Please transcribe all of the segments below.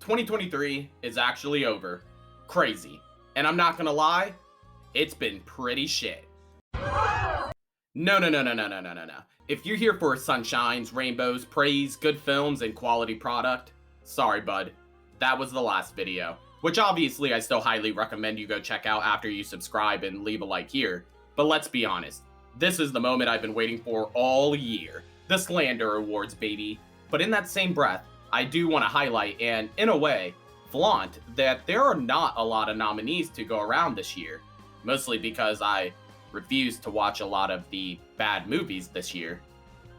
2023 is actually over. Crazy. And I'm not gonna lie, it's been pretty shit. No. If you're here for sunshines, rainbows, praise, good films, and quality product, sorry bud, that was the last video. Which obviously I still highly recommend you go check out after you subscribe and leave a like here. But let's be honest, this is the moment I've been waiting for all year. The Slander Awards, baby. But in that same breath, I do want to highlight and, in a way, flaunt that there are not a lot of nominees to go around this year. Mostly because I refuse to watch a lot of the bad movies this year.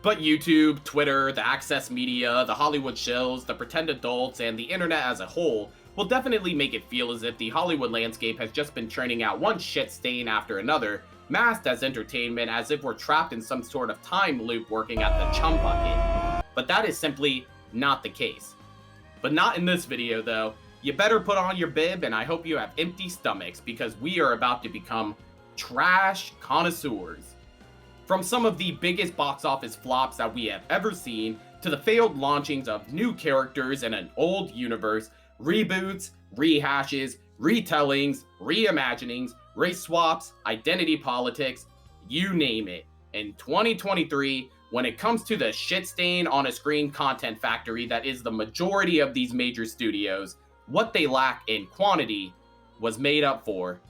But YouTube, Twitter, the access media, the Hollywood shills, the pretend adults, and the internet as a whole will definitely make it feel as if the Hollywood landscape has just been churning out one shit stain after another, masked as entertainment as if we're trapped in some sort of time loop working at the chum bucket. But that is simply not the case. But not in this video though. You better put on your bib and I hope you have empty stomachs because we are about to become trash connoisseurs. From some of the biggest box office flops that we have ever seen, to the failed launchings of new characters in an old universe, reboots, rehashes, retellings, reimaginings, race swaps, identity politics, you name it. In 2023, when it comes to the shit stain on a screen content factory that is the majority of these major studios, what they lack in quantity was made up for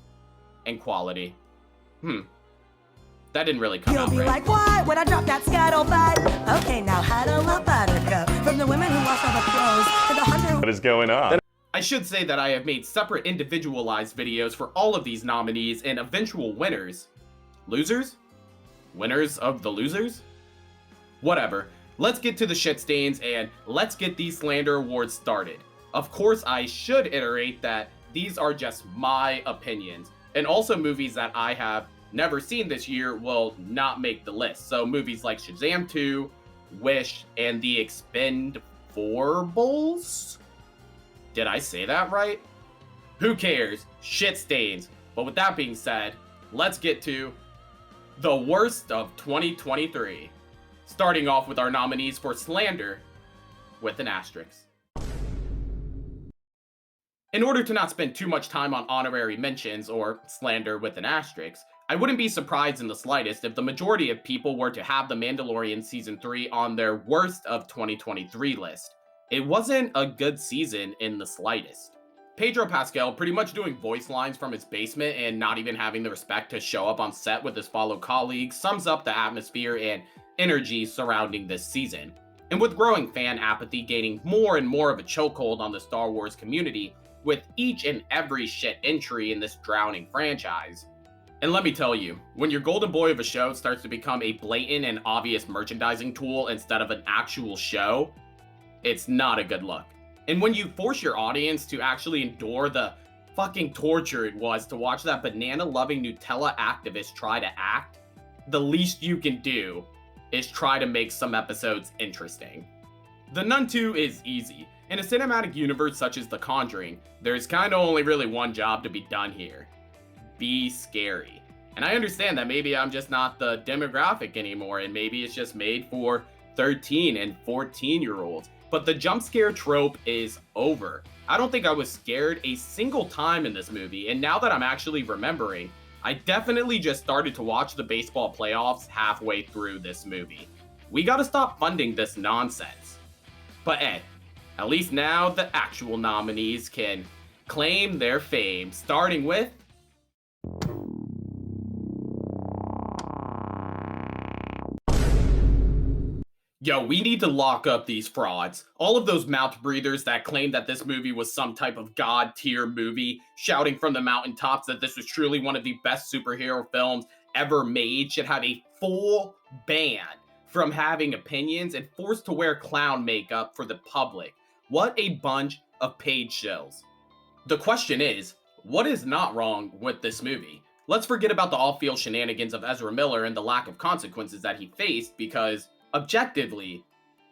in quality. That didn't really come out right. You'll be like, why would I drop that scuttlebutt? Okay, now how do I buttercup? From the women who wash all the clothes to the hunter. What is going on? I should say that I have made separate individualized videos for all of these nominees and eventual winners. Losers? Winners of the losers? Whatever. Let's get to the shit stains and let's get these Slander Awards started. Of course, I should iterate that these are just my opinions. And also movies that I have never seen this year will not make the list. So movies like Shazam 2, Wish, and The Expendables? Did I say that right? Who cares? Shit stains. But with that being said, let's get to the worst of 2023. Starting off with our nominees for Slander with an asterisk. In order to not spend too much time on honorary mentions or slander with an asterisk, I wouldn't be surprised in the slightest if the majority of people were to have The Mandalorian Season 3 on their worst of 2023 list. It wasn't a good season in the slightest. Pedro Pascal pretty much doing voice lines from his basement and not even having the respect to show up on set with his fellow colleagues sums up the atmosphere and energy surrounding this season. And with growing fan apathy gaining more and more of a chokehold on the Star Wars community, with each and every shit entry in this drowning franchise. And let me tell you, when your golden boy of a show starts to become a blatant and obvious merchandising tool instead of an actual show, it's not a good look. And when you force your audience to actually endure the fucking torture it was to watch that banana-loving Nutella activist try to act, the least you can do is try to make some episodes interesting. The Nun 2 is easy. In a cinematic universe such as The Conjuring, there's kinda only really one job to be done here. Be scary. And I understand that maybe I'm just not the demographic anymore, and maybe it's just made for 13 and 14-year-olds. But the jump scare trope is over. I don't think I was scared a single time in this movie, and now that I'm actually remembering, I definitely just started to watch the baseball playoffs halfway through this movie. We gotta stop funding this nonsense. But at least now the actual nominees can claim their fame, starting with Yo, we need to lock up these frauds. All of those mouth breathers that claim that this movie was some type of god tier movie, shouting from the mountaintops that this was truly one of the best superhero films ever made, should have a full ban from having opinions and forced to wear clown makeup for the public. What a bunch of paid shills. The question is, what is not wrong with this movie? Let's forget about the off-field shenanigans of Ezra Miller and the lack of consequences that he faced because, objectively,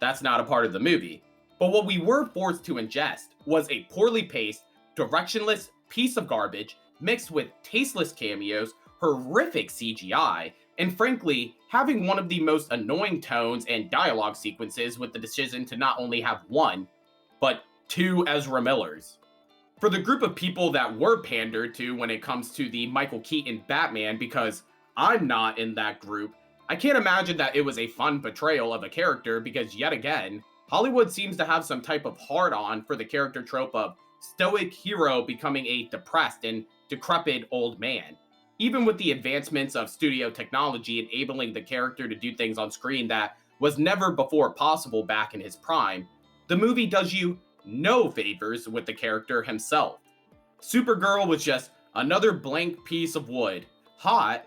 that's not a part of the movie. But what we were forced to ingest was a poorly paced, directionless piece of garbage mixed with tasteless cameos, horrific CGI, and frankly, having one of the most annoying tones and dialogue sequences with the decision to not only have one, but 2 Ezra Millers. For the group of people that were pandered to when it comes to the Michael Keaton Batman, because I'm not in that group, I can't imagine that it was a fun portrayal of a character because, yet again, Hollywood seems to have some type of hard-on for the character trope of stoic hero becoming a depressed and decrepit old man. Even with the advancements of studio technology enabling the character to do things on screen that was never before possible back in his prime, the movie does you no favors with the character himself. Supergirl was just another blank piece of wood. Hot,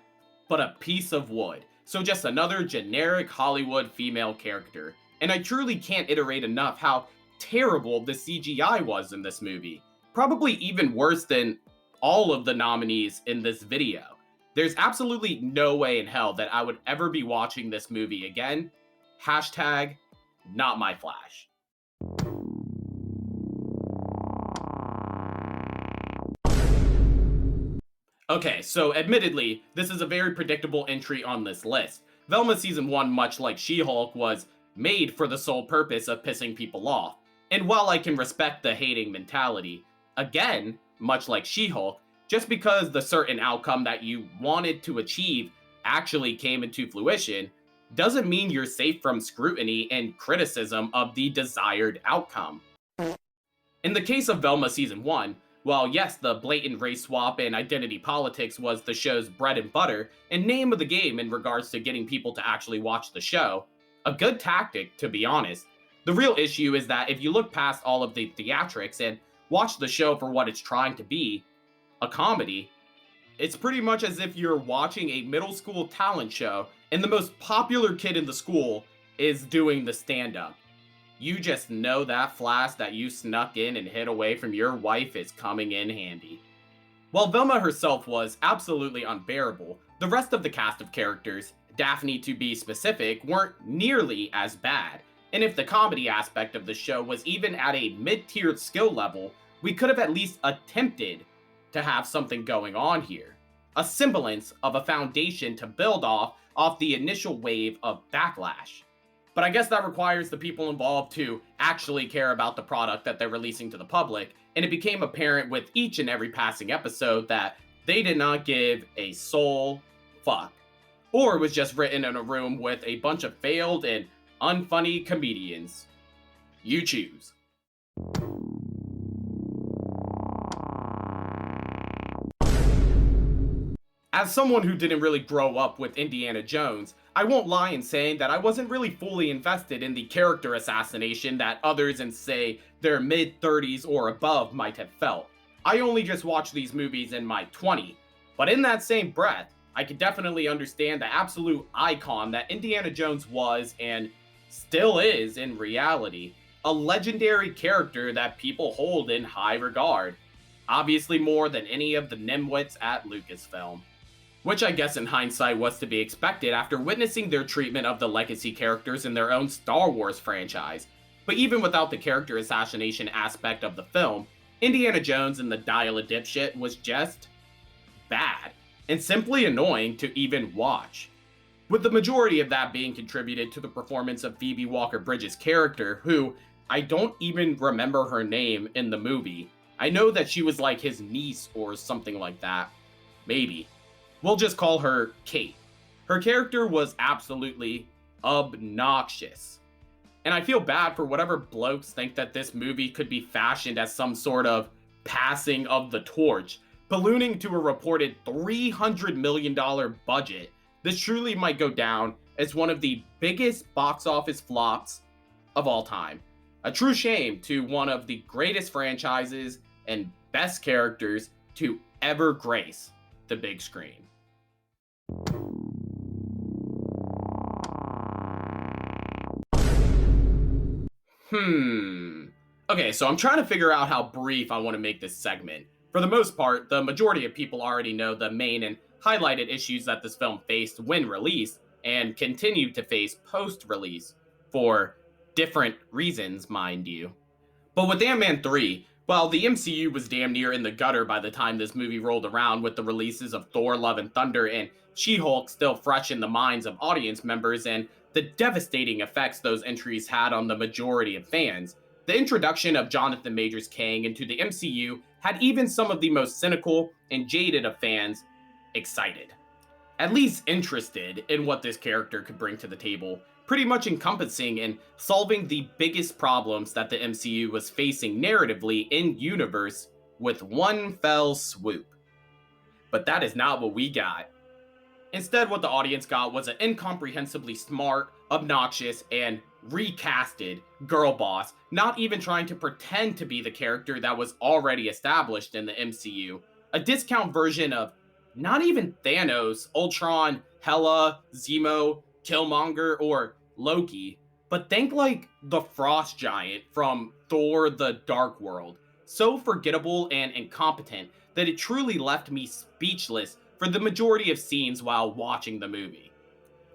but a piece of wood. So just another generic Hollywood female character. And I truly can't iterate enough how terrible the CGI was in this movie. Probably even worse than all of the nominees in this video. There's absolutely no way in hell that I would ever be watching this movie again. Hashtag not my Flash. Okay, so admittedly, this is a very predictable entry on this list. Velma Season 1, much like She-Hulk, was made for the sole purpose of pissing people off. And while I can respect the hating mentality, again, much like She-Hulk, just because the certain outcome that you wanted to achieve actually came into fruition, doesn't mean you're safe from scrutiny and criticism of the desired outcome. In the case of Velma Season 1, while yes, the blatant race swap and identity politics was the show's bread and butter and name of the game in regards to getting people to actually watch the show, a good tactic, to be honest. The real issue is that if you look past all of the theatrics and watch the show for what it's trying to be, a comedy, it's pretty much as if you're watching a middle school talent show and the most popular kid in the school is doing the stand-up. You just know that flash that you snuck in and hid away from your wife is coming in handy. While Velma herself was absolutely unbearable, the rest of the cast of characters, Daphne to be specific, weren't nearly as bad. And if the comedy aspect of the show was even at a mid-tiered skill level, we could have at least attempted to have something going on here. A semblance of a foundation to build off the initial wave of backlash. But I guess that requires the people involved to actually care about the product that they're releasing to the public, and it became apparent with each and every passing episode that they did not give a sole fuck. Or it was just written in a room with a bunch of failed and unfunny comedians. You choose. As someone who didn't really grow up with Indiana Jones, I won't lie in saying that I wasn't really fully invested in the character assassination that others in, say, their mid-30s or above might have felt. I only just watched these movies in my 20s, but in that same breath, I could definitely understand the absolute icon that Indiana Jones was and still is in reality. A legendary character that people hold in high regard. Obviously more than any of the nimwits at Lucasfilm. Which I guess in hindsight was to be expected after witnessing their treatment of the legacy characters in their own Star Wars franchise. But even without the character assassination aspect of the film, Indiana Jones and the Dial a Dipshit was just bad, and simply annoying to even watch. With the majority of that being contributed to the performance of Phoebe Waller-Bridge's character, who I don't even remember her name in the movie. I know that she was like his niece or something like that. Maybe. We'll just call her Kate. Her character was absolutely obnoxious. And I feel bad for whatever blokes think that this movie could be fashioned as some sort of passing of the torch, ballooning to a reported $300 million budget. This truly might go down as one of the biggest box office flops of all time. A true shame to one of the greatest franchises and best characters to ever grace the big screen. Okay, so I'm trying to figure out how brief I want to make this segment. For the most part, the majority of people already know the main and highlighted issues that this film faced when released, and continue to face post-release, for different reasons, mind you. But with Antman 3, well, the MCU was damn near in the gutter by the time this movie rolled around, with the releases of Thor, Love and Thunder and She-Hulk still fresh in the minds of audience members and the devastating effects those entries had on the majority of fans. the introduction of Jonathan Majors Kang into the MCU had even some of the most cynical and jaded of fans excited. At least interested in what this character could bring to the table, pretty much encompassing and solving the biggest problems that the MCU was facing narratively in universe with one fell swoop. But that is not what we got. Instead, what the audience got was an incomprehensibly smart, obnoxious, and recasted girl boss, not even trying to pretend to be the character that was already established in the MCU. A discount version of not even Thanos, Ultron, Hela, Zemo, Killmonger, or Loki, but think like the Frost Giant from Thor: The Dark World. So forgettable and incompetent that it truly left me speechless for the majority of scenes while watching the movie.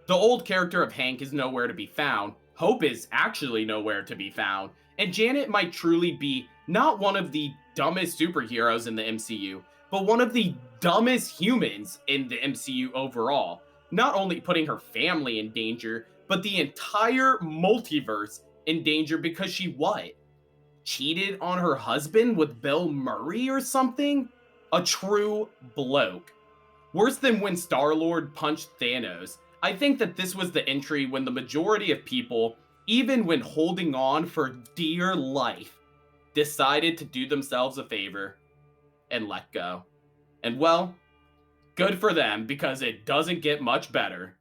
The old character of Hank is nowhere to be found, Hope is actually nowhere to be found, and Janet might truly be not one of the dumbest superheroes in the MCU, but one of the dumbest humans in the MCU overall, not only putting her family in danger, but the entire multiverse in danger because she what? Cheated on her husband with Bill Murray or something? A true bloke. Worse than when Star-Lord punched Thanos, I think that this was the entry when the majority of people, even when holding on for dear life, decided to do themselves a favor and let go. And well, good for them because it doesn't get much better.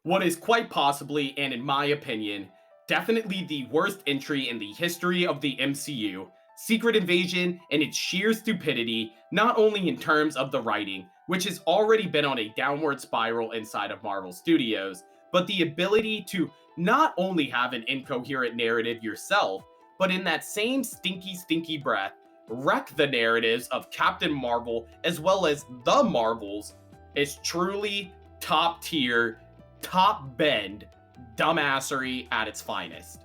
What is quite possibly, and in my opinion, definitely the worst entry in the history of the MCU, Secret Invasion and its sheer stupidity, not only in terms of the writing, which has already been on a downward spiral inside of Marvel Studios, but the ability to not only have an incoherent narrative yourself, but in that same stinky breath, wreck the narratives of Captain Marvel as well as the Marvels, is truly top tier, top bend dumbassery at its finest.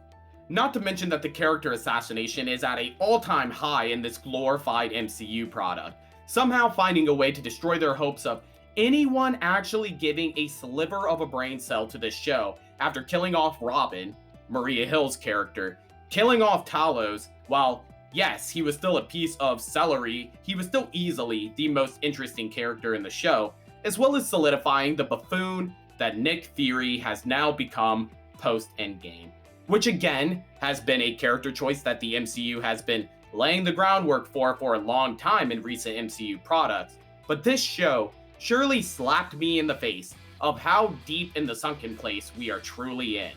Not to mention that the character assassination is at an all-time high in this glorified MCU product, somehow finding a way to destroy their hopes of anyone actually giving a sliver of a brain cell to this show after killing off Robin, Maria Hill's character, killing off Talos, while yes, he was still a piece of celery, he was still easily the most interesting character in the show, as well as solidifying the buffoon that Nick Fury has now become post-Endgame, which again has been a character choice that the MCU has been laying the groundwork for a long time in recent MCU products. But this show surely slapped me in the face of how deep in the sunken place we are truly in.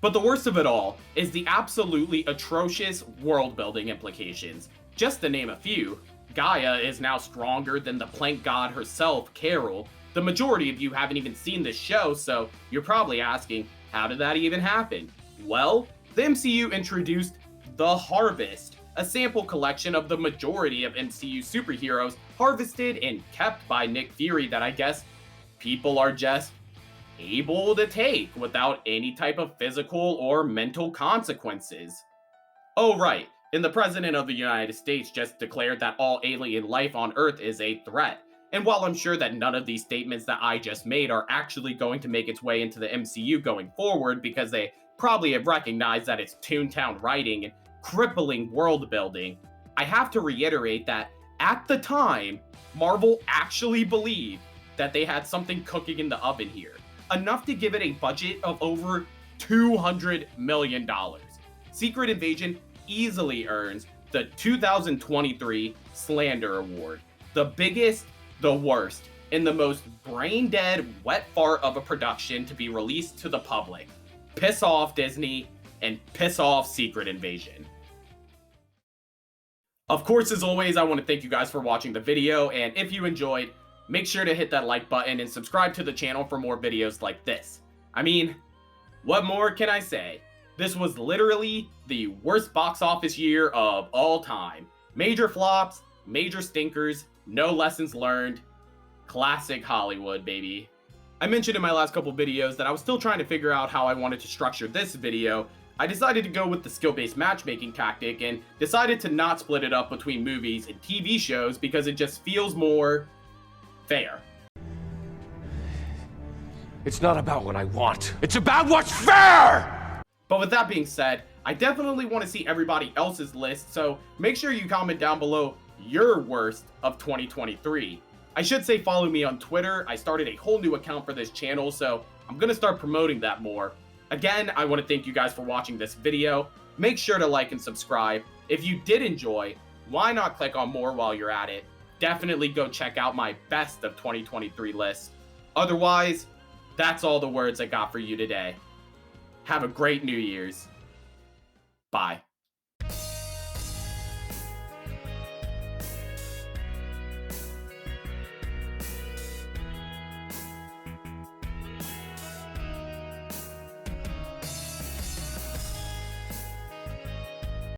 But the worst of it all is the absolutely atrocious world-building implications. Just to name a few, Gaia is now stronger than the plank god herself, Carol. The majority of you haven't even seen this show, so you're probably asking, how did that even happen? Well, the MCU introduced The Harvest, a sample collection of the majority of MCU superheroes harvested and kept by Nick Fury that I guess people are just able to take without any type of physical or mental consequences. Oh right, and the President of the United States just declared that all alien life on Earth is a threat. And while I'm sure that none of these statements that I just made are actually going to make its way into the MCU going forward because they probably have recognized that it's Toontown writing and crippling world building, I have to reiterate that at the time, Marvel actually believed that they had something cooking in the oven here, enough to give it a budget of over $200 million. Secret Invasion easily earns the 2023 Slander Award, the biggest, the worst, and the most brain-dead wet fart of a production to be released to the public. Piss off Disney, and piss off Secret Invasion. Of course, as always, I want to thank you guys for watching the video, and if you enjoyed, make sure to hit that like button and subscribe to the channel for more videos like this. I mean, what more can I say? This was literally the worst box office year of all time. Major flops, major stinkers, no lessons learned. Classic Hollywood, baby. I mentioned in my last couple videos that I was still trying to figure out how I wanted to structure this video. I decided to go with the skill-based matchmaking tactic and decided to not split it up between movies and TV shows because it just feels more fair. It's not about what I want. It's about what's fair! But with that being said, I definitely want to see everybody else's list, so make sure you comment down below your worst of 2023. I should say follow me on Twitter. I started a whole new account for this channel, so I'm going to start promoting that more. Again, I want to thank you guys for watching this video. Make sure to like and subscribe. If you did enjoy, why not click on more while you're at it? Definitely go check out my best of 2023 list. Otherwise, that's all the words I got for you today. Have a great New Year's. Bye.